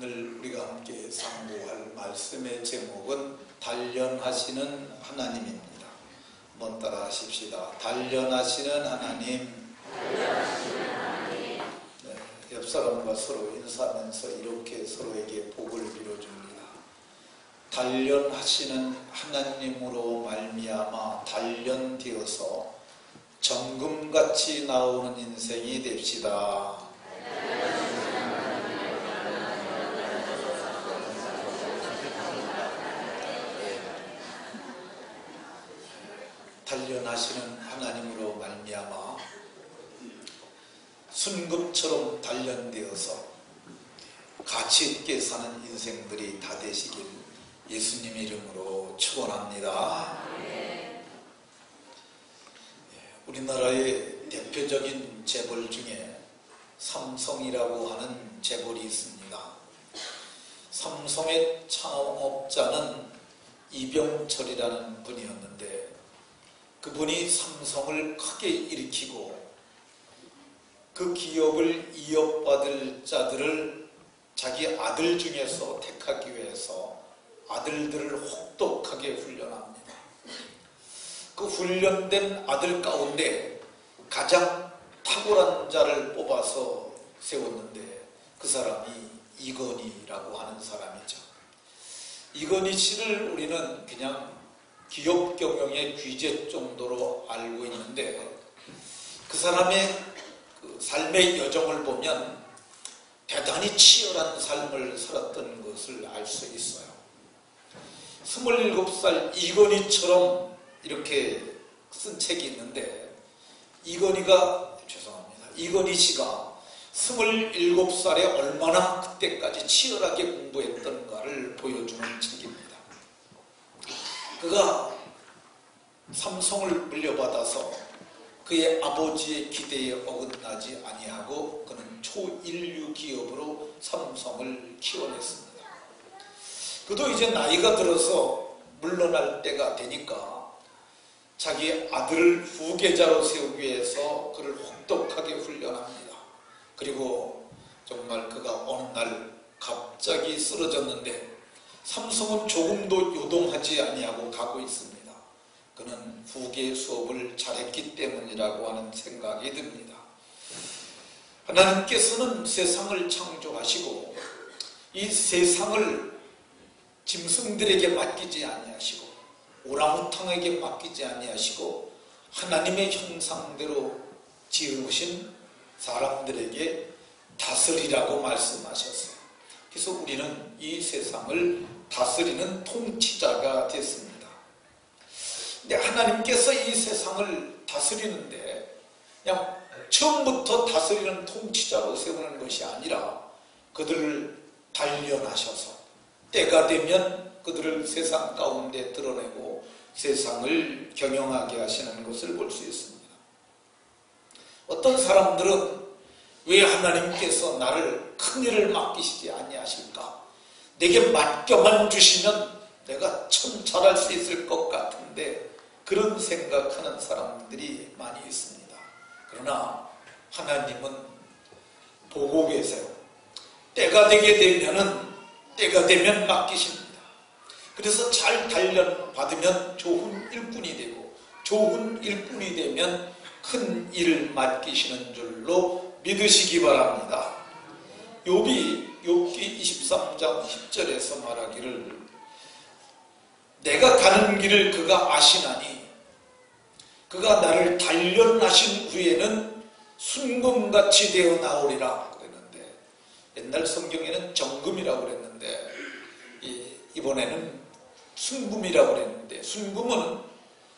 오늘 우리가 함께 상고할 말씀의 제목은 단련하시는 하나님입니다. 한번 따라 하십시다. 단련하시는 하나님. 네, 옆 사람과 서로 인사하면서 이렇게 서로에게 복을 빌어줍니다. 단련하시는 하나님으로 말미암아 단련되어서 정금같이 나오는 인생이 됩시다. 단련하시는 하나님으로 말미암아 순금처럼 단련되어서 가치 있게 사는 인생들이 다 되시길 예수님 이름으로 축원합니다. 우리나라의 대표적인 재벌 중에 삼성이라고 하는 재벌이 있습니다. 삼성의 창업자는 이병철이라는 분이었는데 그분이 삼성을 크게 일으키고 그 기업을 이어받을 자들을 자기 아들 중에서 택하기 위해서 아들들을 혹독하게 훈련합니다. 그 훈련된 아들 가운데 가장 탁월한 자를 뽑아서 세웠는데 그 사람이 이건희라고 하는 사람이죠. 이건희 씨를 우리는 그냥 기업 경영의 귀재 정도로 알고 있는데 그 사람의 그 삶의 여정을 보면 대단히 치열한 삶을 살았던 것을 알 수 있어요. 27살 이건희처럼 이렇게 쓴 책이 있는데 이건희 씨가 27살에 얼마나 그때까지 치열하게 공부했던가를 보여주는 책입니다. 그가 삼성을 물려받아서 그의 아버지의 기대에 어긋나지 아니하고 그는 초일류 기업으로 삼성을 키워냈습니다. 그도 이제 나이가 들어서 물러날 때가 되니까 자기 아들을 후계자로 세우기 위해서 그를 혹독하게 훈련합니다. 그리고 정말 그가 어느 날 갑자기 쓰러졌는데 삼성은 조금도 요동하지 아니하고 가고 있습니다. 그는 후계 수업을 잘했기 때문이라고 하는 생각이 듭니다. 하나님께서는 세상을 창조하시고 이 세상을 짐승들에게 맡기지 아니하시고 오랑우탕에게 맡기지 아니하시고 하나님의 형상대로 지으신 사람들에게 다스리라고 말씀하셨어요. 그래서 우리는 이 세상을 다스리는 통치자가 됐습니다. 근데 하나님께서 이 세상을 다스리는데 그냥 처음부터 다스리는 통치자로 세우는 것이 아니라 그들을 단련하셔서 때가 되면 그들을 세상 가운데 드러내고 세상을 경영하게 하시는 것을 볼 수 있습니다. 어떤 사람들은 왜 하나님께서 나를 큰 일을 맡기시지 아니하실까? 내게 맡겨만 주시면 내가 참 잘할 수 있을 것 같은데 그런 생각하는 사람들이 많이 있습니다. 그러나 하나님은 보고 계세요. 때가 되면 맡기십니다. 그래서 잘 단련받으면 좋은 일꾼이 되고 좋은 일꾼이 되면 큰 일을 맡기시는 줄로 믿으시기 바랍니다. 욥기 23장 10절에서 말하기를 내가 가는 길을 그가 아시나니 그가 나를 단련하신 후에는 순금같이 되어 나오리라 그랬는데 옛날 성경에는 정금이라고 그랬는데 이번에는 순금이라고 그랬는데 순금은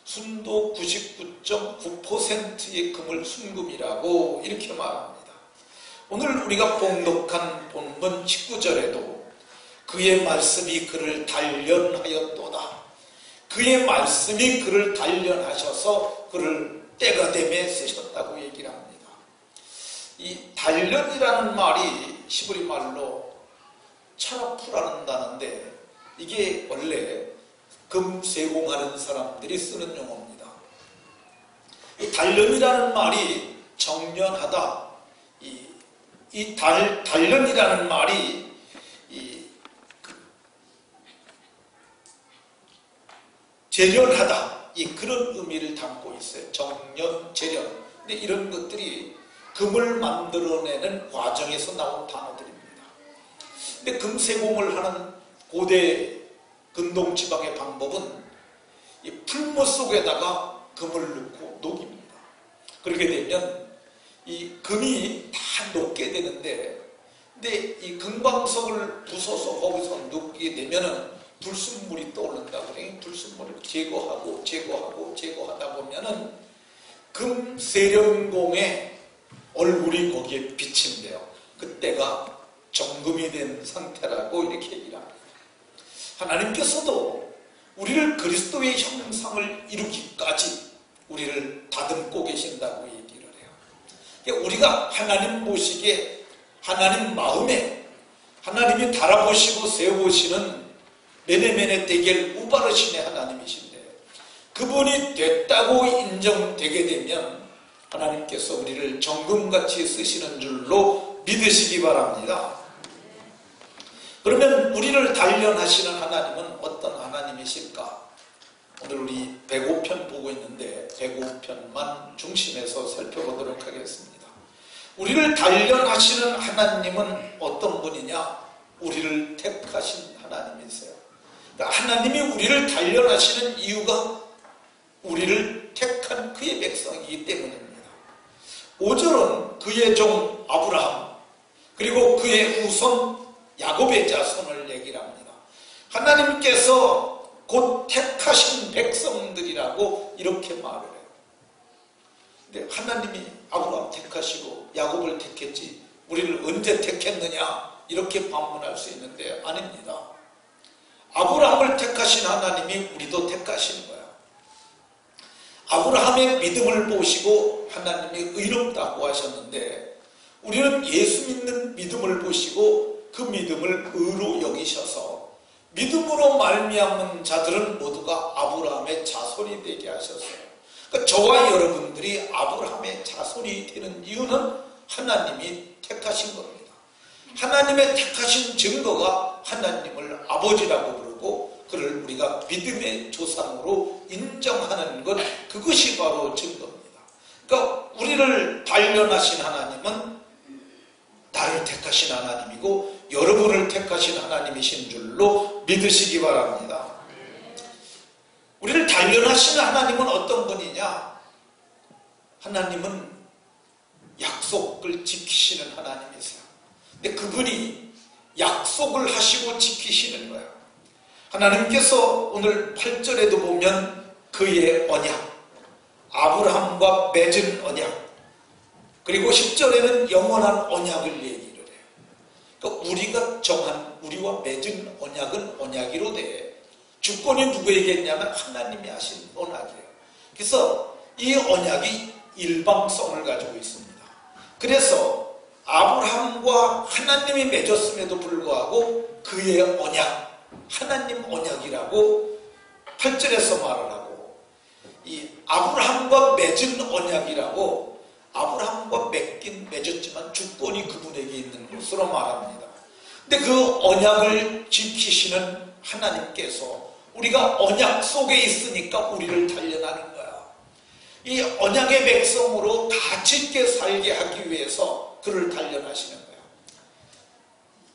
순도 99.9%의 금을 순금이라고 이렇게 말합니다. 오늘 우리가 봉독한 본문 19절에도 그의 말씀이 그를 단련하였도다. 그의 말씀이 그를 단련하셔서 그를 때가 됨에 쓰셨다고 얘기를 합니다. 이 단련이라는 말이 시브리 말로 차라푸라는 단어인데 이게 원래 금 세공하는 사람들이 쓰는 용어입니다. 이 단련이라는 말이 정련하다. 이 단련이라는 말이 이 재련하다, 그런 의미를 담고 있어요. 정련, 재련. 근데 이런 것들이 금을 만들어내는 과정에서 나온 단어들입니다. 근데 금세공을 하는 고대 근동지방의 방법은 이 풀무 속에다가 금을 넣고 녹입니다. 그렇게 되면 이 금이 다 녹게 되는데, 근데 이 금광석을 부숴서 거기서 녹게 되면은 불순물이 떠오른다고 그래요. 불순물을 제거하다 보면은 금 세련공의 얼굴이 거기에 비친대요. 그때가 정금이 된 상태라고 이렇게 얘기를 합니다. 하나님께서도 우리를 그리스도의 형상을 이루기까지 우리를 다듬고 계신다고 얘기를 해요. 그러니까 우리가 하나님 보시기에, 하나님 마음에 하나님이 달아보시고 세워보시는 메네메네 데겔 우바르신의 하나님이신데, 그분이 됐다고 인정되게 되면 하나님께서 우리를 정금같이 쓰시는 줄로 믿으시기 바랍니다. 그러면 우리를 단련하시는 하나님은 어떤 하나님이실까? 오늘 우리 105편 보고 있는데 105편만 중심해서 살펴보도록 하겠습니다. 우리를 단련하시는 하나님은 어떤 분이냐? 우리를 택하신 하나님이세요. 그러니까 하나님이 우리를 단련하시는 이유가 우리를 택한 그의 백성이기 때문입니다. 5절은 그의 종 아브라함, 그리고 그의 후손 야곱의 자손을 얘기를 합니다. 하나님께서 곧 택하신 백성들이라고 이렇게 말을 해요. 근데 하나님이 아브라함 택하시고 야곱을 택했지 우리를 언제 택했느냐, 이렇게 반문할 수 있는데 아닙니다. 아브라함을 택하신 하나님이 우리도 택하시는 거야. 아브라함의 믿음을 보시고 하나님이 의롭다고 하셨는데, 우리는 예수 믿는 믿음을 보시고 그 믿음을 의로 여기셔서 믿음으로 말미암은 자들은 모두가 아브라함의 자손이 되게 하셨어요. 그러니까 저와 여러분들이 아브라함의 자손이 되는 이유는 하나님이 택하신 겁니다. 하나님의 택하신 증거가 하나님을 아버지라고 부르고 그를 우리가 믿음의 조상으로 인정하는 것, 그것이 바로 증거입니다. 그러니까 우리를 단련하신 하나님은 나를 택하신 하나님이고 여러분을 택하신 하나님이신 줄로 믿으시기 바랍니다. 우리를 단련하신 하나님은 어떤 분이냐? 하나님은 약속을 지키시는 하나님이세요. 근데 그분이 약속을 하시고 지키시는 거예요. 하나님께서 오늘 8절에도 보면 그의 언약, 아브라함과 맺은 언약, 그리고 10절에는 영원한 언약을 얘기를 해요. 그러니까 우리가 정한, 우리와 맺은 언약은 언약이로 돼. 주권이 누구에게 있냐면 하나님이 하신 언약이에요. 그래서 이 언약이 일방성을 가지고 있습니다. 그래서 아브라함과 하나님이 맺었음에도 불구하고 그의 언약, 하나님 언약이라고 8절에서 말을 하고, 이 아브라함과 맺은 언약이라고, 아브라함과 맺었지만 주권이 그분에게 있는 것으로 말합니다. 근데 그 언약을 지키시는 하나님께서 우리가 언약 속에 있으니까 우리를 단련하는 거야. 이 언약의 백성으로 가치 있게 살게 하기 위해서 그를 단련하시는 거야.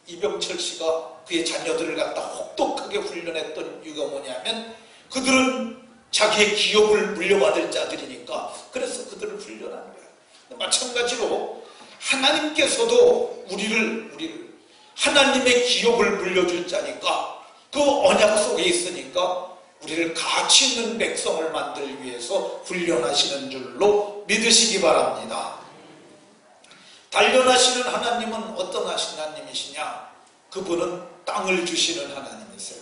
이병철 씨가 그의 자녀들을 갖다 혹독하게 훈련했던 이유가 뭐냐면 그들은 자기의 기업을 물려받을 자들이니까 그래서 그들을 훈련하는 거야. 마찬가지로 하나님께서도 우리를 하나님의 기업을 물려줄 자니까 그 언약 속에 있으니까 우리를 가치 있는 백성을 만들기 위해서 훈련하시는 줄로 믿으시기 바랍니다. 단련하시는 하나님은 어떤 하나님이시냐? 그분은 땅을 주시는 하나님이세요.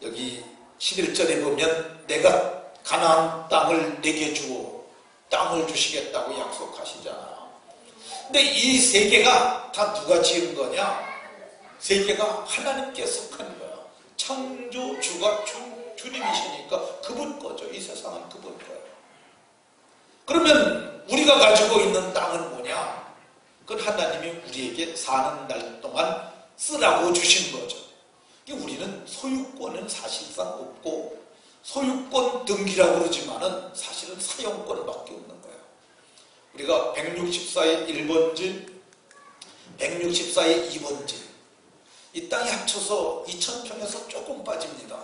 여기 11절에 보면 내가 가나안 땅을 내게 주어 땅을 주시겠다고 약속하시잖아요. 근데 이 세계가 다 누가 지은 거냐? 세계가 하나님께 속한 거야. 창조주가 주님이시니까 그분 거죠. 이 세상은 그분 거예요. 그러면 우리가 가지고 있는 땅은 뭐냐? 그건 하나님이 우리에게 사는 날 동안 쓰라고 주신 거죠. 우리는 소유권은 사실상 없고 소유권 등기라고 그러지만은 사실은 사용권밖에 없는 거예요. 우리가 164의 1번지, 164의 2번지, 이 땅이 합쳐서 2,000평에서 조금 빠집니다.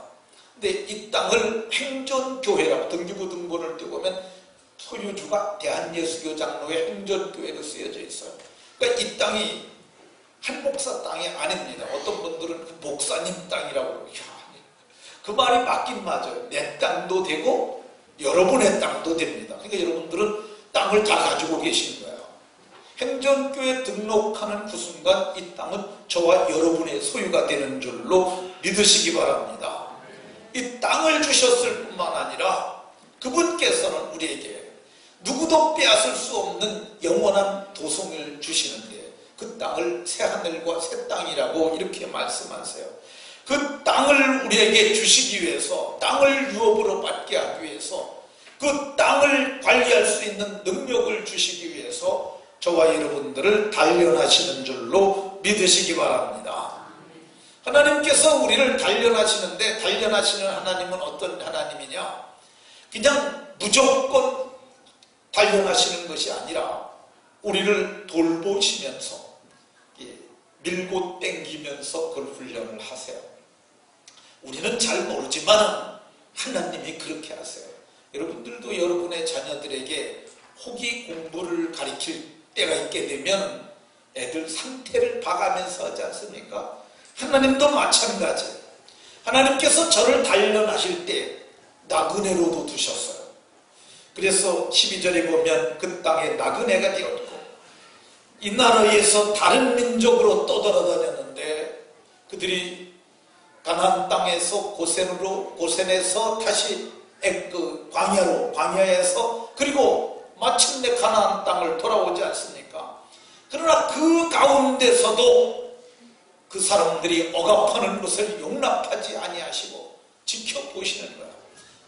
근데 이 땅을 행전교회라고 등기부 등본을 떼보면 소유주가 대한예수교 장로회 행전교회로 쓰여져 있어요. 그러니까 이 땅이 한 목사 땅이 아닙니다. 어떤 분들은 목사님 땅이라고 그 말이 맞긴 맞아요. 내 땅도 되고 여러분의 땅도 됩니다. 그러니까 여러분들은 땅을 다 가지고 계신 거예요. 행전교회 등록하는 그 순간 이 땅은 저와 여러분의 소유가 되는 줄로 믿으시기 바랍니다. 이 땅을 주셨을 뿐만 아니라 그분께서는 우리에게 누구도 빼앗을 수 없는 영원한 도성을 주시는데 그 땅을 새하늘과 새 땅이라고 이렇게 말씀하세요. 그 땅을 우리에게 주시기 위해서, 땅을 유업으로 받게 하기 위해서, 그 땅을 관리할 수 있는 능력을 주시기 위해서 저와 여러분들을 단련하시는 줄로 믿으시기 바랍니다. 하나님께서 우리를 단련하시는데, 단련하시는 하나님은 어떤 하나님이냐? 그냥 무조건 단련하시는 것이 아니라 우리를 돌보시면서 밀고 땡기면서 그걸 훈련을 하세요. 우리는 잘 모르지만 하나님이 그렇게 하세요. 여러분들도 여러분의 자녀들에게 호기 공부를 가르칠 때가 있게 되면 애들 상태를 봐가면서 하지 않습니까? 하나님도 마찬가지예요. 하나님께서 저를 단련하실 때 나그네로도 두셨어요. 그래서 12절에 보면 그 땅에 나그네가 되었고 이 나라에서 다른 민족으로 떠돌아다녔는데 그들이 가나안 땅에서 고센에서 다시 광야에서 그리고 마침내 가나안 땅을 돌아오지 않습니까? 그러나 그 가운데서도 그 사람들이 억압하는 것을 용납하지 아니하시고 지켜보시는 거야.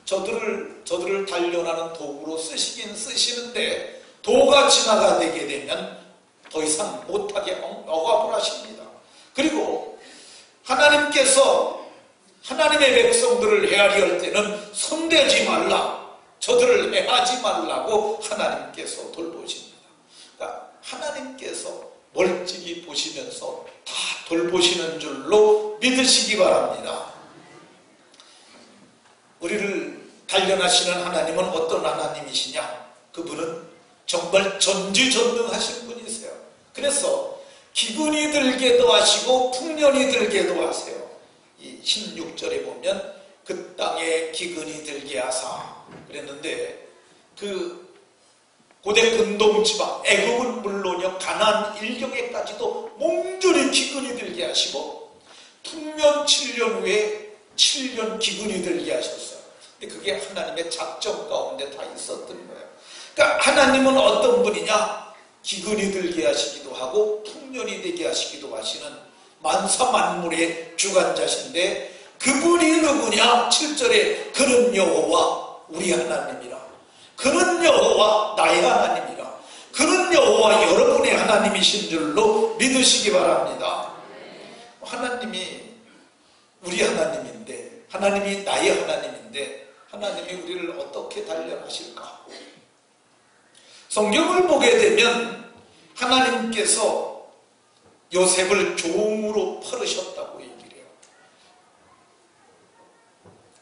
저들을 단련하는 도구로 쓰시긴 쓰시는데 도가 진화가 되게 되면 더 이상 못하게 억압을 하십니다. 그리고 하나님께서 하나님의 백성들을 헤아리 할 때는 손대지 말라, 저들을 해하지 말라고 하나님께서 돌보십니다. 그러니까 하나님께서 멀찍이 보시면서 다 돌보시는 줄로 믿으시기 바랍니다. 우리를 단련하시는 하나님은 어떤 하나님이시냐? 그분은 정말 전지전능하신 분이세요. 그래서 기근이 들게도 하시고 풍년이 들게도 하세요. 이 16절에 보면 그 땅에 기근이 들게 하사 그랬는데 그 고대 근동지방 애굽은 물론이요 가나안 일경에까지도 몽졸히 기근이 들게 하시고 풍년 7년 후에 7년 기근이 들게 하셨어요. 근데 그게 하나님의 작정 가운데 다 있었던 거예요. 그러니까 하나님은 어떤 분이냐? 기근이 들게 하시기도 하고 풍년이 되게 하시기도 하시는 만사만물의 주관자신데 그분이 누구냐? 7절에 그는 여호와 우리 하나님이라. 그는 여호와 나의 하나님이라. 그는 여호와 여러분의 하나님이신 줄로 믿으시기 바랍니다. 하나님이 우리 하나님인데, 하나님이 나의 하나님인데 하나님이 우리를 어떻게 단련하실까? 성경을 보게 되면 하나님께서 요셉을 종으로 펄으셨다고 얘기를 해요.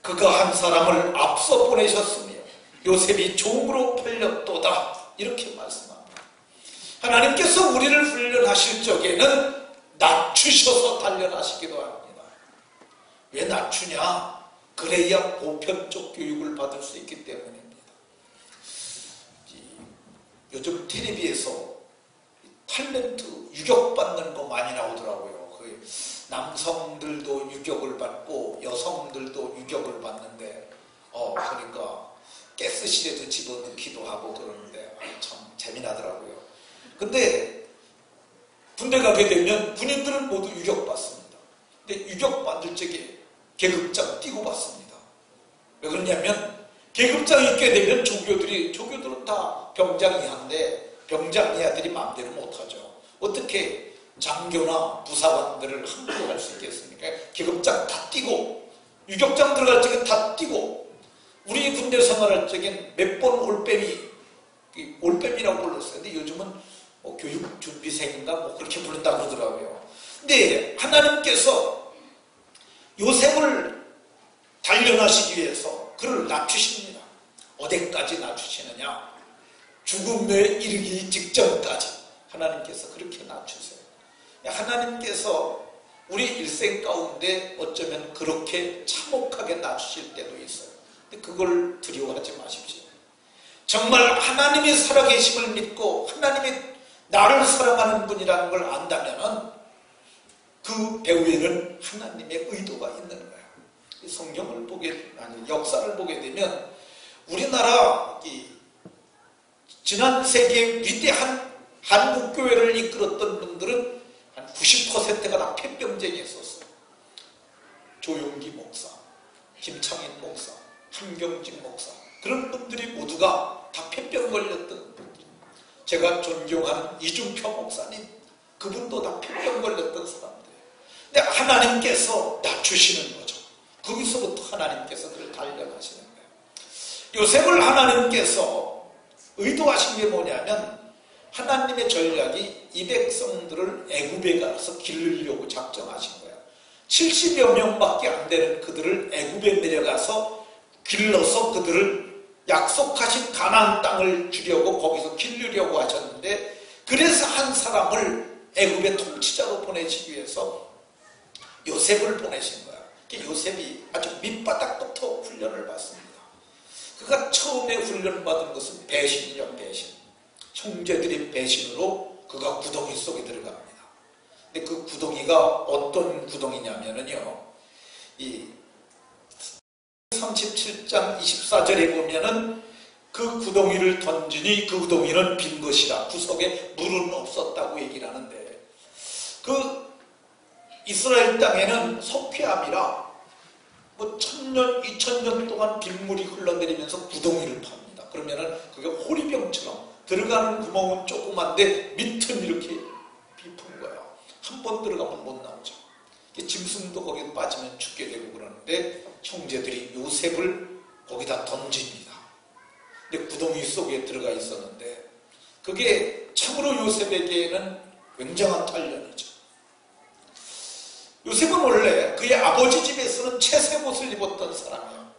그가 한 사람을 앞서 보내셨으며 요셉이 종으로 팔렸도다 이렇게 말씀합니다. 하나님께서 우리를 훈련하실 적에는 낮추셔서 단련하시기도 합니다. 왜 낮추냐? 그래야 보편적 교육을 받을 수 있기 때문입니다. 요즘 텔레비에서 탤런트 유격받는 거 많이 나오더라고요. 그 남성들도 유격을 받고 여성들도 유격을 받는데 그러니까 가스실에도 집어넣기도 하고 그러는데 참 재미나더라고요. 근데 군대 가게 되면 군인들은 모두 유격받습니다. 근데 유격받을 적에 계급장 띄고 받습니다. 왜 그러냐면 계급장 있게 되면 조교들은 다 병장 이하인데 병장 이하들이 마음대로 못하죠. 어떻게 장교나 부사관들을 함부로 할 수 있겠습니까? 계급장 다 띄고 유격장 들어갈 적에 다 띄고 우리 군대 생활할 적엔 몇 번 올빼미라고 불렀어요. 근데 요즘은 뭐 교육준비생인가 뭐 그렇게 부른다고 그러더라고요. 근데 하나님께서 요셉을 단련하시기 위해서 그를 낮추십니다. 어디까지 낮추시느냐? 죽음에 이르기 직전까지 하나님께서 그렇게 낮추세요. 하나님께서 우리 일생 가운데 어쩌면 그렇게 참혹하게 낮추실 때도 있어요. 근데 그걸 두려워하지 마십시오. 정말 하나님이 살아계심을 믿고 하나님이 나를 사랑하는 분이라는 걸 안다면 그 배후에는 하나님의 의도가 있는 거예요. 성경을 역사를 보게 되면 우리나라 지난 세기의 위대한 한국교회를 이끌었던 분들은 한 90%가 다 폐병쟁이 있었어요. 조용기 목사, 김창인 목사, 함경직 목사, 그런 분들이 모두가 다 폐병 걸렸던 분들. 제가 존경하는 이중표 목사님, 그분도 다 폐병 걸렸던 사람들. 근데 하나님께서 낮추시는 거죠. 거기서부터 하나님께서 그를 단련하시는 거예요. 요셉을 하나님께서 의도하신 게 뭐냐면 하나님의 전략이 이 백성들을 애굽에 가서 기르려고 작정하신 거예요. 70여 명밖에 안 되는 그들을 애굽에 내려가서 길러서 그들을 약속하신 가나안 땅을 주려고 거기서 기르려고 하셨는데, 그래서 한 사람을 애굽의 통치자로 보내시기 위해서 요셉을 보내신 거예요. 요셉이 아주 밑바닥부터 훈련을 받습니다. 그가 처음에 훈련받은 것은 배신이죠, 배신. 형제들의 배신으로 그가 구덩이 속에 들어갑니다. 근데 그 구덩이가 어떤 구덩이냐면요, 이 37장 24절에 보면은 그 구덩이를 던지니 그 구덩이는 빈 것이라, 구석에 물은 없었다고 얘기를 하는데, 그 이스라엘 땅에는 석회암이라 뭐 1000년, 2000년 동안 빗물이 흘러내리면서 구덩이를 팝니다. 그러면은 그게 호리병처럼 들어가는 구멍은 조그만데 밑은 이렇게 깊은 거예요. 한 번 들어가면 못 나오죠. 짐승도 거기에 빠지면 죽게 되고 그러는데 형제들이 요셉을 거기다 던집니다. 근데 구덩이 속에 들어가 있었는데 그게 참으로 요셉에게는 굉장한 단련이죠. 요셉은 원래 그의 아버지 집에서는 채색 옷을 입었던 사람이에요.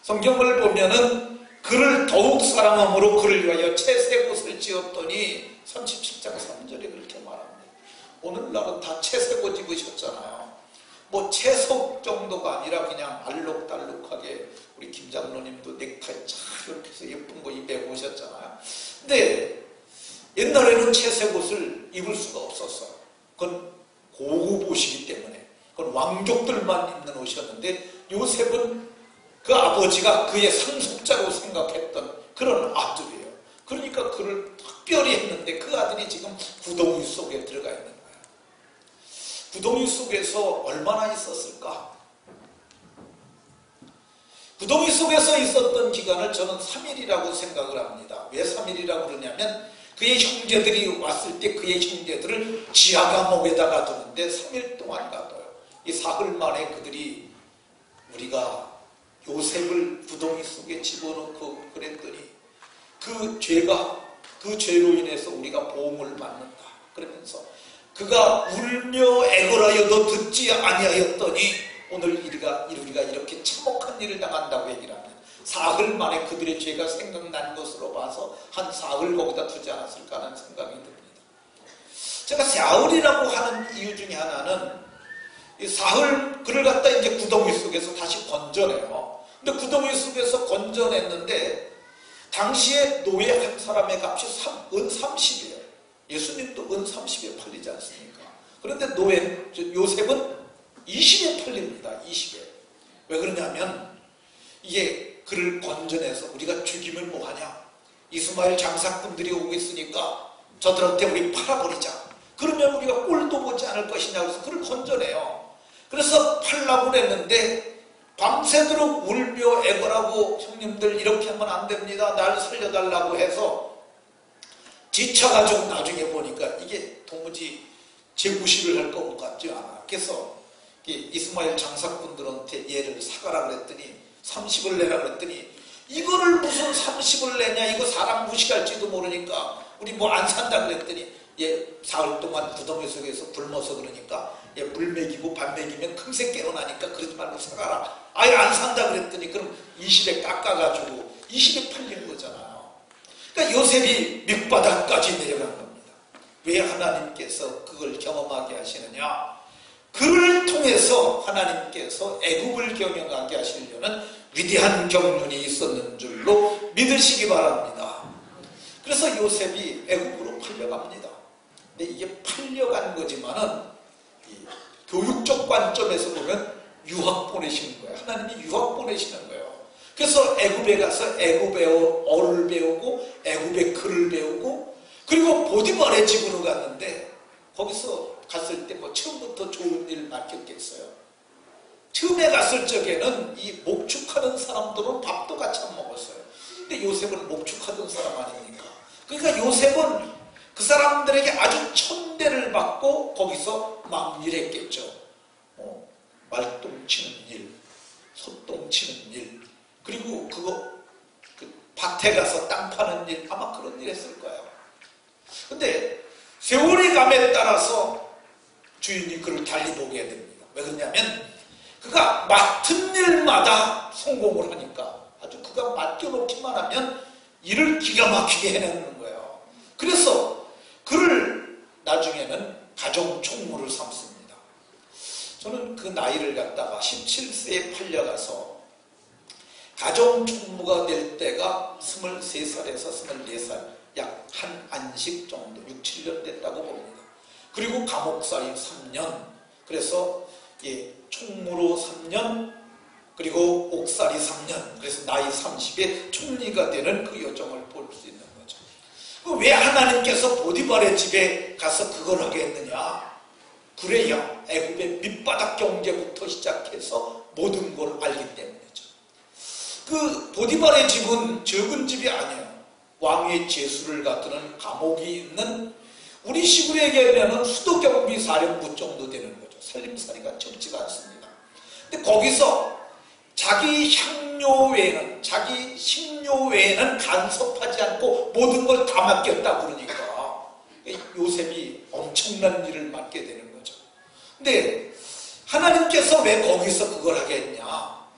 성경을 보면은 그를 더욱 사랑함으로 그를 위하여 채색 옷을 지었더니 37장 3절에 그렇게 말합니다. 오늘날은 다 채색 옷 입으셨잖아요. 뭐 채석 정도가 아니라 그냥 알록달록하게, 우리 김 장로님도 넥타이 잘 이렇게 해서 예쁜 거 입에 오셨잖아요. 근데 옛날에는 채색 옷을 입을 수가 없었어요. 그건 고급 옷이기 때문에, 그건 왕족들만 입는 옷이었는데, 요셉은 그 아버지가 그의 상속자로 생각했던 그런 아들이에요. 그러니까 그를 특별히 했는데 그 아들이 지금 구덩이 속에 들어가 있는 거예요. 구덩이 속에서 얼마나 있었을까? 구덩이 속에서 있었던 기간을 저는 3일이라고 생각을 합니다. 왜 3일이라고 그러냐면 그의 형제들이 왔을 때 그의 형제들을 지하 감옥에다가 두는데 3일 동안 가둬요. 이 사흘 만에 그들이 우리가 요셉을 구덩이 속에 집어넣고 그랬더니 그 죄로 인해서 우리가 보응을 받는다 그러면서 그가 울며 애걸하여도 듣지 아니하였더니 오늘 우리가 이렇게 참혹한 일을 당한다고 얘기를 합니다. 사흘 만에 그들의 죄가 생각난 것으로 봐서 한 사흘 거기다 두지 않았을까 하는 생각이 듭니다. 제가 사흘이라고 하는 이유 중에 하나는 이 사흘 그를 갖다 이제 구덩이 속에서 다시 건져내요. 근데 구덩이 속에서 건져냈는데 당시에 노예 한 사람의 값이 은 30이에요. 예수님도 은 30에 팔리지 않습니까? 그런데 요셉은 20에 팔립니다. 20에. 왜 그러냐면 이게 그를 건져내서 우리가 죽이면 뭐하냐? 이스마엘 장사꾼들이 오고 있으니까 저들한테 우리 팔아버리자. 그러면 우리가 꼴도 보지 않을 것이냐 그래서 그를 건져내요. 그래서 팔라고 그랬는데 밤새도록 울며 애걸하고 형님들 이렇게 하면 안 됩니다. 날 살려달라고 해서 지쳐가지고 나중에 보니까 이게 도무지 재구실을 할 것 같지 않아. 그래서 이스마엘 장사꾼들한테 얘를 사가라 그랬더니 30을 내라 그랬더니 이거를 무슨 30을 내냐, 이거 사람 무식할지도 모르니까 우리 뭐 안 산다 그랬더니 사흘 동안 구덩이 속에서 굶어서 그러니까 물 먹이고 밥 먹이면 금세 깨어나니까 그러지 말고 사가라. 아예 안 산다 그랬더니 그럼 20에 깎아가지고 20에 팔린 거잖아요. 그러니까 요셉이 밑바닥까지 내려간 겁니다. 왜 하나님께서 그걸 경험하게 하시느냐? 그를 통해서 하나님께서 애굽을 경영하게 하시려는 위대한 경륜이 있었는 줄로 믿으시기 바랍니다. 그래서 요셉이 애굽으로 팔려갑니다. 근데 이게 팔려간 거지만은 교육적 관점에서 보면 유학 보내시는 거예요. 하나님이 유학 보내시는 거예요. 그래서 애굽에 가서 애굽의 어를 배우고 애굽의 글을 배우고 그리고 보디발의 집으로 갔는데 거기서 갔을 때 뭐 처음부터 좋은 일 맡겼겠어요. 처음에 갔을 적에는 이 목축하는 사람들은 밥도 같이 안 먹었어요. 근데 요셉은 목축하던 사람 아닙니까? 그러니까 요셉은 그 사람들에게 아주 천대를 받고 거기서 막 일했겠죠. 말똥 치는 일, 소똥 치는 일, 그리고 그 밭에 가서 땅 파는 일, 아마 그런 일 했을 거예요. 근데 세월이 감에 따라서 주인이 그를 달리 보게 됩니다. 왜 그러냐면 그가 맡은 일마다 성공을 하니까 아주 그가 맡겨놓기만 하면 일을 기가 막히게 해내는 거예요. 그래서 그를 나중에는 가정총무를 삼습니다. 저는 그 나이를 갖다가 17세에 팔려가서 가정총무가 될 때가 23살에서 24살, 약 한 안식 정도, 6, 7년 됐다고 봅니다. 그리고 감옥살이 3년, 그래서 총무로 3년, 그리고 옥살이 3년, 그래서 나이 30에 총리가 되는 그 여정을 볼 수 있는 거죠. 왜 하나님께서 보디발의 집에 가서 그걸 하게 했느냐? 그래야 애굽의 밑바닥 경제부터 시작해서 모든 걸 알기 때문이죠. 그 보디발의 집은 적은 집이 아니에요. 왕의 제수를 갖드는 감옥이 있는, 우리 시골에 얘기하면 수도경비 사령부 정도 되는 거죠. 살림살이가 적지가 않습니다. 근데 거기서 자기 향료 외에는, 자기 식료 외에는 간섭하지 않고 모든 걸 다 맡겼다 그러니까 요셉이 엄청난 일을 맡게 되는 거죠. 근데 하나님께서 왜 거기서 그걸 하게 했냐?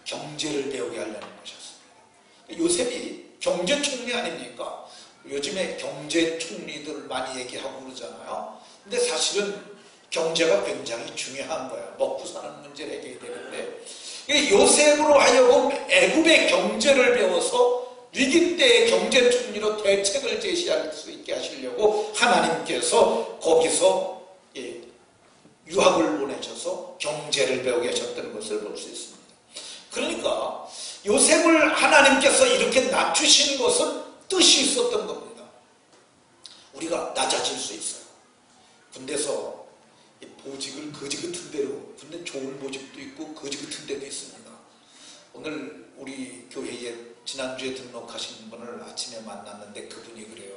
경제를 배우게 하려는 것이었습니다. 요셉이 경제총리 아닙니까? 요즘에 경제총리들 많이 얘기하고 그러잖아요. 근데 사실은 경제가 굉장히 중요한 거예요. 먹고 사는 문제를 해결해야 되는데 요셉으로 하여금 애굽의 경제를 배워서 위기 때의 경제총리로 대책을 제시할 수 있게 하시려고 하나님께서 거기서 유학을 보내셔서 경제를 배우게 하셨던 것을 볼 수 있습니다. 그러니까 요셉을 하나님께서 이렇게 낮추신 것은 뜻이 있었던 겁니다. 우리가 낮아질 수 있어요. 군대에서 보직을 거지 같은 대로, 군대 좋은 보직도 있고 거지 같은 데도 있습니다. 오늘 우리 교회에 지난주에 등록하신 분을 아침에 만났는데 그분이 그래요.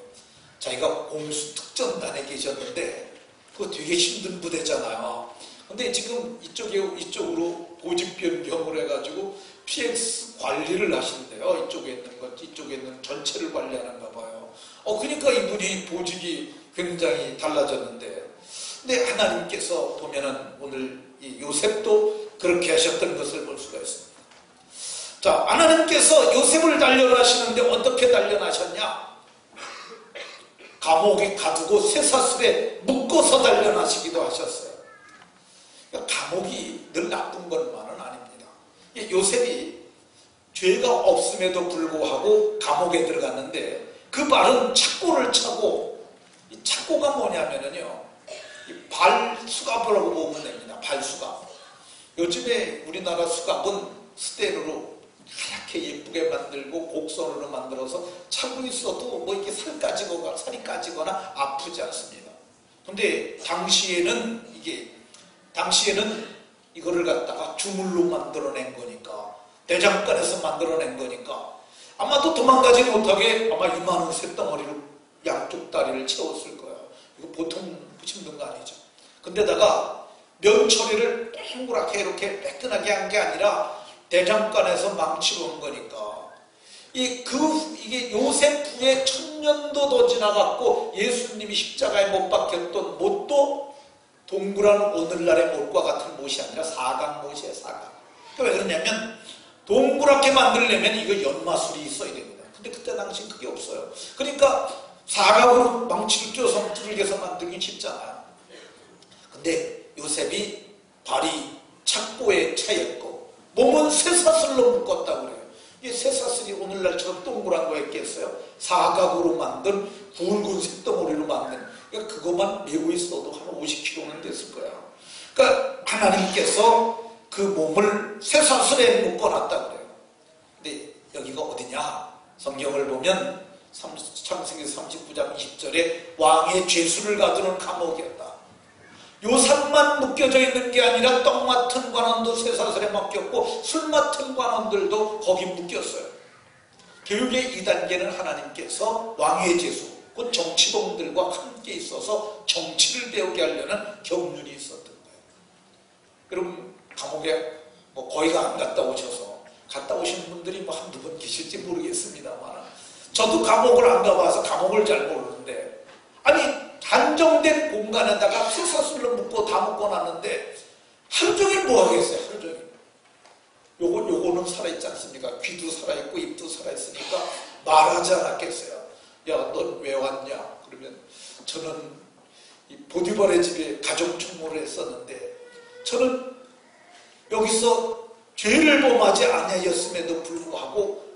자기가 공수특전단에 계셨는데 그거 되게 힘든 부대잖아요. 근데 지금 이쪽으로 보직 변경을 해가지고 PX 관리를 하신대요. 이쪽에 있는 것, 이쪽에 있는 전체를 관리하는가 봐요. 그러니까 이분이 보직이 굉장히 달라졌는데, 근데 하나님께서 보면은 오늘 이 요셉도 그렇게 하셨던 것을 볼 수가 있습니다. 자, 하나님께서 요셉을 단련하시는데 어떻게 단련하셨냐? 감옥에 가두고 쇠사슬에 묶어서 단련하시기도 하셨어요. 그러니까 감옥이 늘 나쁜 것만은 아닙니다. 요셉이 죄가 없음에도 불구하고 감옥에 들어갔는데 그 발은 착고를 차고, 이 착고가 뭐냐면요, 발 수갑이라고 보면 됩니다. 발 수갑. 요즘에 우리나라 수갑은 스테인으로 하얗게 예쁘게 만들고 곡선으로 만들어서 차고 있어도 뭐 이렇게 살이 까지거나 아프지 않습니다. 근데 당시에는 이거를 갖다가 주물로 만들어낸 거니까, 대장간에서 만들어낸 거니까 아마도 도망가지 못하게 아마 이만한 쇳덩어리로 양쪽 다리를 채웠을 거예요. 이거 보통 힘든 거 아니죠. 근데다가 면 처리를 동그랗게 이렇게 매끈하게 한 게 아니라 대장간에서 망치고 온 거니까. 이게 요셉 후에 1000년도 더 지나갔고 예수님이 십자가에 못 박혔던 못도 동그란 오늘날의 못과 같은 못이 아니라 사각못이에요, 사각. 왜 그러냐면 동그랗게 만들려면 이거 연마술이 있어야 됩니다. 근데 그때 당시 그게 없어요. 그러니까 사각으로 망치를 쪄서 뚫겨서 만들기 쉽잖아요. 근데 요셉이 발이 착고에 차였고 몸은 쇠사슬로 묶었다고 그래요. 이 쇠사슬이 오늘날처럼 동그란 거 있겠어요? 사각으로 만든 굵은 쇳덩어리로 만든, 그러니까 그것만 메고 있어도 한 50kg는 됐을 거야. 그러니까 하나님께서 그 몸을 쇠사슬에 묶어놨다고 그래요. 근데 여기가 어디냐? 성경을 보면 창세기 39장 20절에 왕의 죄수를 가두는 감옥이었다. 요산만 묶여져 있는 게 아니라 떡 맡은 관원도 쇠사슬에 맡겼고 술 맡은 관원들도 거기 묶였어요. 교육의 2단계는 하나님께서 왕의 죄수, 곧 정치범들과 함께 있어서 정치를 배우게 하려는 경륜이 있었던 거예요. 여러분 감옥에 거의가 안 갔다 오셔서, 갔다 오신 분들이 한두 번 계실지 모르겠습니다만 저도 감옥을 안 가봐서 감옥을 잘 모르는데, 아니 한정된 공간에다가 쇠사슬로 묶고 다 묶어놨는데 하루 종일 뭐 하겠어요? 하루 종일. 요거는 살아있지 않습니까? 귀도 살아있고 입도 살아있으니까 말하지 않았겠어요? 야, 넌 왜 왔냐? 그러면 저는 이 보디발의 집에 가족 총무를 했었는데 저는 여기서 죄를 범하지 아니하였음에도 불구하고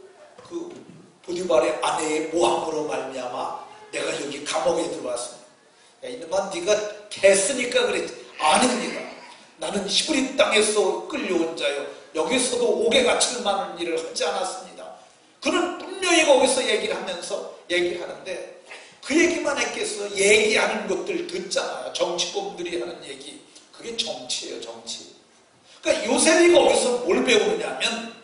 그 보디발의 아내의 모함으로 말미암아 내가 여기 감옥에 들어왔습니다. 야, 이놈아 네가 했으니까 그랬지. 아닙니다. 나는 히브리 땅에서 끌려온 자요. 여기서도 옥에 갇힐 만한 일을 하지 않았습니다. 그는 분명히 거기서 얘기를 하는데 그 얘기만 했겠어. 얘기하는 것들 듣잖아요. 정치범들이 하는 얘기. 그게 정치예요, 정치. 그러니까 요셉이 거기서 뭘 배우느냐면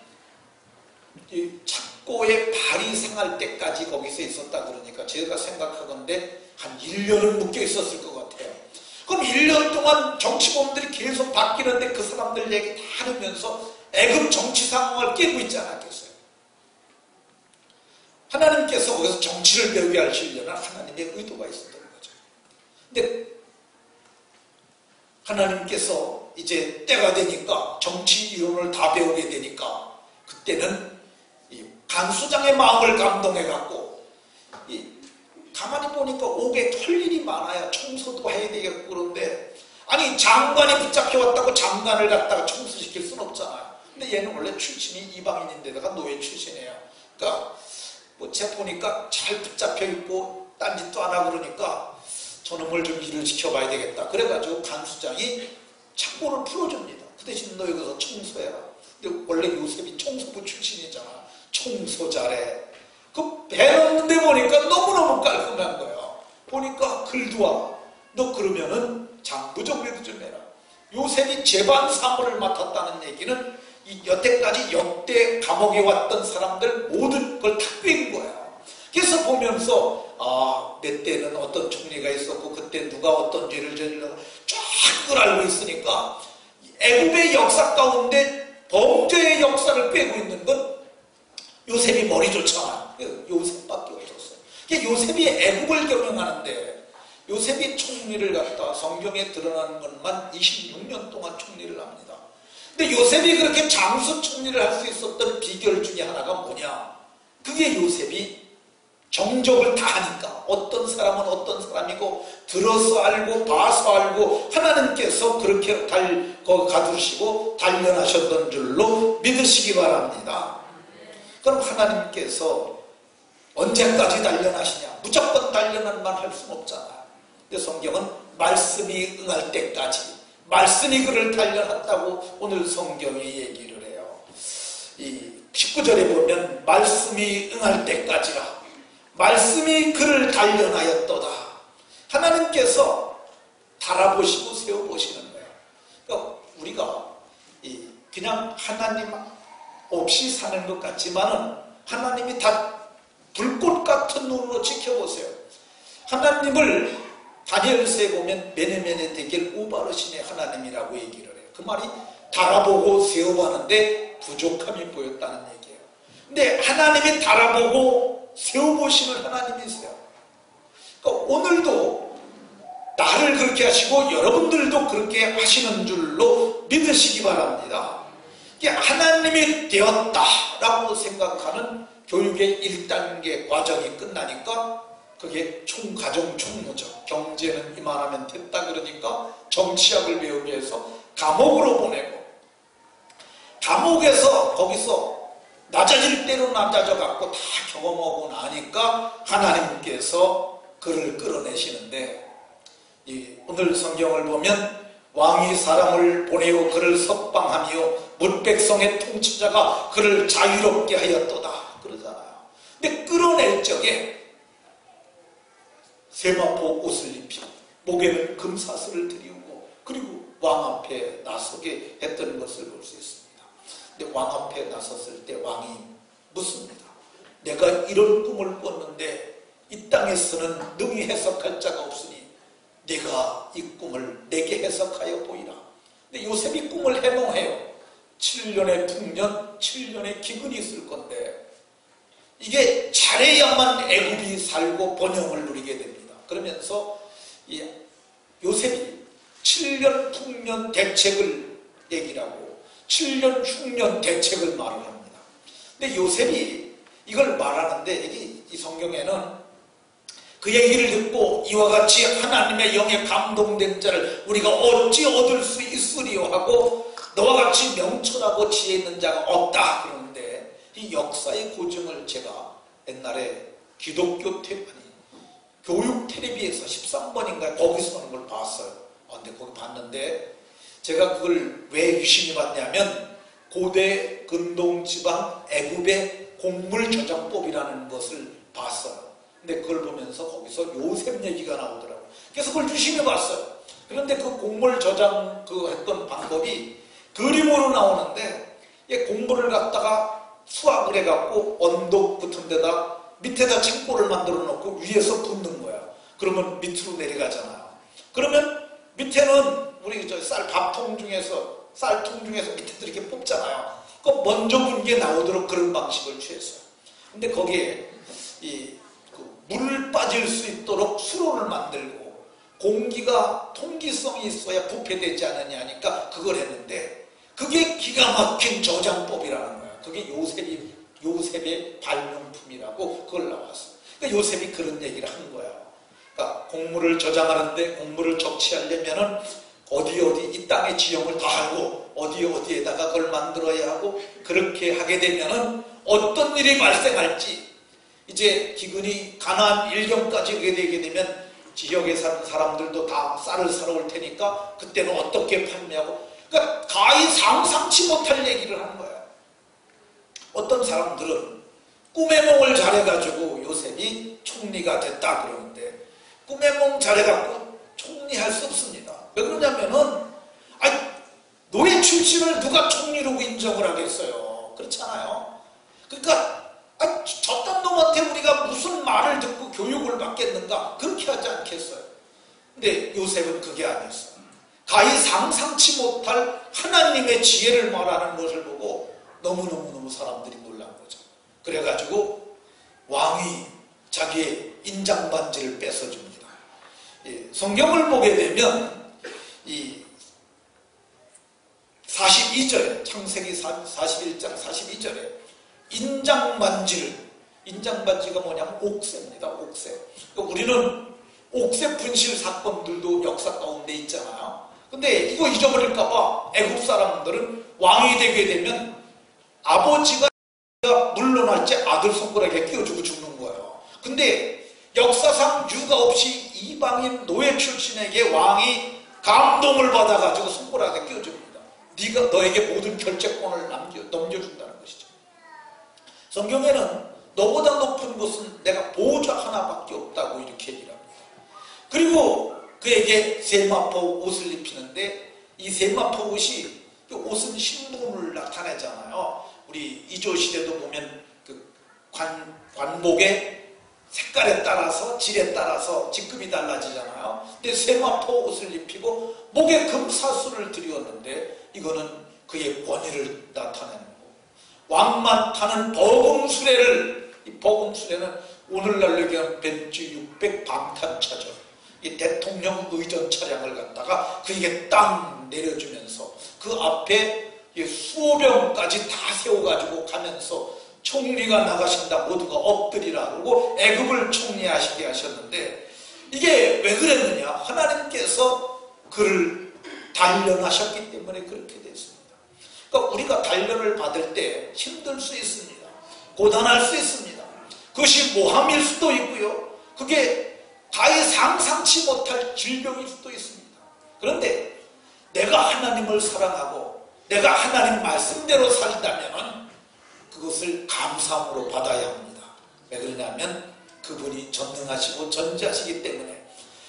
이 착고의 발이 상할 때까지 거기서 있었다 그러니까 제가 생각하건대 한 1년은 묶여 있었을 것 같아요. 그럼 1년 동안 정치범들이 계속 바뀌는데 그 사람들 얘기 다 하면서 애굽 정치 상황을 깨고 있지 않았겠어요? 하나님께서 거기서 정치를 배우게 하시려는 하나님의 의도가 있었던 거죠. 근데 하나님께서 이제 때가 되니까 정치 이론을 다 배우게 되니까 그때는 이 간수장의 마음을 감동해갖고 가만히 보니까 옥에 털 일이 많아요. 청소도 해야 되겠고 그런데 아니 장관이 붙잡혀왔다고 장관을 갖다가 청소시킬 수는 없잖아요. 근데 얘는 원래 출신이 이방인인데다가 노예 출신이에요. 그러니까 제가 보니까 잘 붙잡혀 있고 딴짓도 안 하고 그러니까 저놈을 좀 일을 시켜봐야 되겠다. 그래가지고 간수장이 착고를 풀어줍니다. 그 대신 너 여기서 청소해라. 근데 원래 요셉이 청소부 출신이잖아. 청소 잘해. 그 배웠는데 보니까 너무너무 깔끔한 거야. 보니까 글도 와. 너 그러면은 장부 정리도 좀 해라. 요셉이 재반 사무를 맡았다는 얘기는 이 여태까지 역대 감옥에 왔던 사람들 모든 걸 다 뺀 거야. 그래서 보면서 몇 때는 어떤 총리가 있었고 그때 누가 어떤 죄를 저질러서 쫙 그걸 알고 있으니까 애굽의 역사 가운데 범죄의 역사를 빼고 있는 건 요셉이 머리 좋잖아. 요셉밖에 없었어요. 요셉이 애국을 경영하는데 요셉이 총리를 갖다 성경에 드러나는 것만 26년 동안 총리를 합니다. 근데 요셉이 그렇게 장수 총리를 할 수 있었던 비결 중에 하나가 뭐냐? 그게 요셉이 정적을 다 하니까 어떤 사람은 어떤 사람이고 들어서 알고 봐서 알고 하나님께서 그렇게 가두시고 단련하셨던 줄로 믿으시기 바랍니다. 그럼 하나님께서 언제까지 단련하시냐? 무조건 단련만 할 수는 없잖아요. 근데 성경은 말씀이 응할 때까지, 말씀이 그를 단련했다고 오늘 성경이 얘기를 해요. 이 19절에 보면 말씀이 응할 때까지라, 말씀이 그를 단련하였도다. 하나님께서 달아보시고 세워보시는 거예요. 그러니까 우리가 그냥 하나님 없이 사는 것 같지만은 하나님이 다 불꽃 같은 눈으로 지켜보세요. 하나님을 다니엘서에 보면 메네메네 데겔 우바르신의 하나님이라고 얘기를 해요. 그 말이 달아보고 세워봤는데 부족함이 보였다는 얘기예요. 근데 하나님이 달아보고 세워보시는 하나님이세요. 그러니까 오늘도 나를 그렇게 하시고 여러분들도 그렇게 하시는 줄로 믿으시기 바랍니다. 이게 하나님이 되었다라고 생각하는 교육의 1단계 과정이 끝나니까 그게 총가정 총무죠. 경제는 이만하면 됐다 그러니까 정치학을 배우기 위해서 감옥으로 보내고, 감옥에서 거기서 낮아질 대로 낮아져 갖고 다 경험하고 나니까 하나님께서 그를 끌어내시는데, 오늘 성경을 보면 왕이 사람을 보내어 그를 석방하며 뭇백성의 통치자가 그를 자유롭게 하였도다 그러잖아요. 근데 끌어낼 적에 세마포 옷을 입히고 목에는 금사슬을 들이우고 그리고 왕 앞에 나서게 했던 것을 볼 수 있습니다. 근데 왕 앞에 나섰을 때 왕이 묻습니다. 내가 이런 꿈을 꿨는데 이 땅에서는 능히 해석할 자가 없으니 네가 이 꿈을 내게 해석하여 보이라. 근데 요셉이 꿈을 해몽해요. 7년의 풍년, 7년의 기근이 있을 건데 이게 잘해야만 애굽이 살고 번영을 누리게 됩니다. 그러면서 이 요셉이 7년 풍년 대책을 얘기를 하고 7년 흉년 대책을 말을 합니다. 근데 요셉이 이걸 말하는데 이 성경에는 그 얘기를 듣고 이와 같이 하나님의 영에 감동된 자를 우리가 어찌 얻을 수 있으리요 하고 너와 같이 명철하고 지혜 있는 자가 없다 그러는데, 이 역사의 고증을 제가 옛날에 기독교 교육 텔레비에서 13번인가 거기서 하는 걸 봤어요. 근데 거기 봤는데 제가 그걸 왜 유심히 봤냐면 고대 근동지방 애굽의 곡물저장법이라는 것을 봤어요. 근데 그걸 보면서 거기서 요셉 얘기가 나오더라고요. 그래서 그걸 유심히 봤어요. 그런데 그 곡물 저장 했던 방법이 그림으로 나오는데, 곡물을 갖다가 수확을 해갖고 언덕 붙은 데다 밑에다 창고를 만들어 놓고 위에서 붓는 거야. 그러면 밑으로 내려가잖아요. 그러면 밑에는 우리 밥통 중에서 쌀통 중에서 밑에도 이렇게 뽑잖아요. 그 먼저 분 게 나오도록 그런 방식을 취했어요. 근데 거기에 물 빠질 수 있도록 수로를 만들고 공기가 통기성이 있어야 부패되지 않느냐 하니까 그걸 했는데, 그게 기가 막힌 저장법이라는 거야. 그게 요셉의 발명품이라고 그걸 나왔어. 그러니까 요셉이 그런 얘기를 한 거야. 그러니까 곡물을 저장하는데 곡물을 적치하려면은 어디 이 땅의 지형을 다 알고 어디에다가 그걸 만들어야 하고, 그렇게 하게 되면은 어떤 일이 발생할지, 이제 기근이 가나안 일경까지 오게 되게 되면 지역에 사는 사람들도 다 쌀을 사러 올 테니까 그때는 어떻게 판매하고, 그러니까 가히 상상치 못할 얘기를 하는 거야. 어떤 사람들은 꿈의 몽을 잘해가지고 요셉이 총리가 됐다 그러는데, 꿈의 몽 잘해갖고 총리할 수 없습니다. 왜 그러냐면은 노예 출신을 누가 총리로 인정을 하겠어요? 그렇잖아요. 그러니까 저딴 놈한테 우리가 무슨 말을 듣고 교육을 받겠는가? 그렇게 하지 않겠어요. 근데 요셉은 그게 아니었어요. 가히 상상치 못할 하나님의 지혜를 말하는 것을 보고 너무너무 사람들이 놀란 거죠. 그래가지고 왕이 자기의 인장반지를 뺏어줍니다. 성경을 보게 되면 이 42절에, 창세기 41장 42절에 인장반지가 뭐냐면 옥새입니다. 옥새. 그러니까 우리는 옥새 분실 사건들도 역사 가운데 있잖아요. 근데 이거 잊어버릴까봐 애국 사람들은 왕이 되게 되면 아버지가 물러날지 아들 손가락에 끼워주고 죽는 거예요. 근데 역사상 유가 없이 이방인 노예 출신에게 왕이 감동을 받아가지고 손가락에 끼워줍니다. 너에게 모든 결재권을 넘겨준다는 것이죠. 성경에는 너보다 높은 곳은 내가 보호자 하나밖에 없다고 이렇게 얘기를 합니다. 그리고 그에게 세마포 옷을 입히는데, 이 세마포 옷은 신분을 나타내잖아요. 우리 이조 시대도 보면 그 관복의 색깔에 따라서 질에 따라서 직급이 달라지잖아요. 근데 세마포 옷을 입히고 목에 금사슬을 들이었는데, 이거는 그의 권위를 나타내는 거고, 왕만 타는 보금수레를, 이 보금수레는 오늘날로 얘기하면 벤츠 600 방탄차죠. 이 대통령 의전 차량을 갖다가 그에게 딱 내려주면서 그 앞에 수호 병까지 다 세워가지고 가면서 총리가 나가신다 모두가 엎드리라 그러고 애굽을 총리하시게 하셨는데, 이게 왜 그랬느냐? 하나님께서 그를 단련하셨기 때문에 그렇게 됐습니다. 그러니까 우리가 단련을 받을 때 힘들 수 있습니다. 고단할 수 있습니다. 그것이 모함일 수도 있고요. 그게 가히 상상치 못할 질병일 수도 있습니다. 그런데 내가 하나님을 사랑하고 내가 하나님 말씀대로 살다면 그것을 감사함으로 받아야 합니다. 왜 그러냐면 그분이 전능하시고 전지하시기 때문에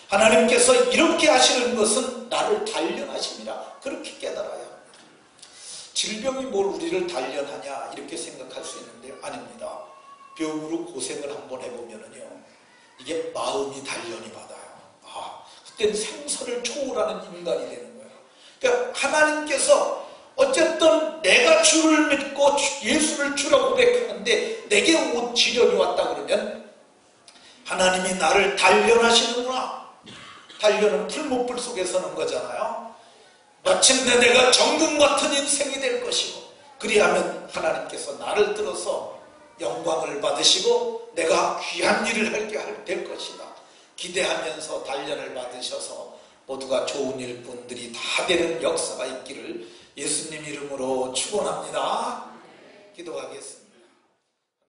하나님께서 이렇게 하시는 것은 나를 단련하심이라 그렇게 깨달아야 합니다. 질병이 뭘 우리를 단련하냐 이렇게 생각할 수 있는데 아닙니다. 병으로 고생을 한번 해보면은요, 이게 마음이 단련이 받아요. 그때는 생사를 초월하는 인간이 되는 거예요. 그러니까 하나님께서 어쨌든 내가 주를 믿고 예수를 주라고 고백하는데 내게 질병이 왔다 그러면 하나님이 나를 단련하시는구나. 단련은 풀무불 속에 서는 거잖아요. 마침내 내가 정금 같은 인생이 될 것이고, 그리하면 하나님께서 나를 들어서 영광을 받으시고 내가 귀한 일을 하게 될 것이다. 기대하면서 단련을 받으셔서 모두가 좋은 일꾼들이 다 되는 역사가 있기를 예수님 이름으로 축원합니다. 기도하겠습니다.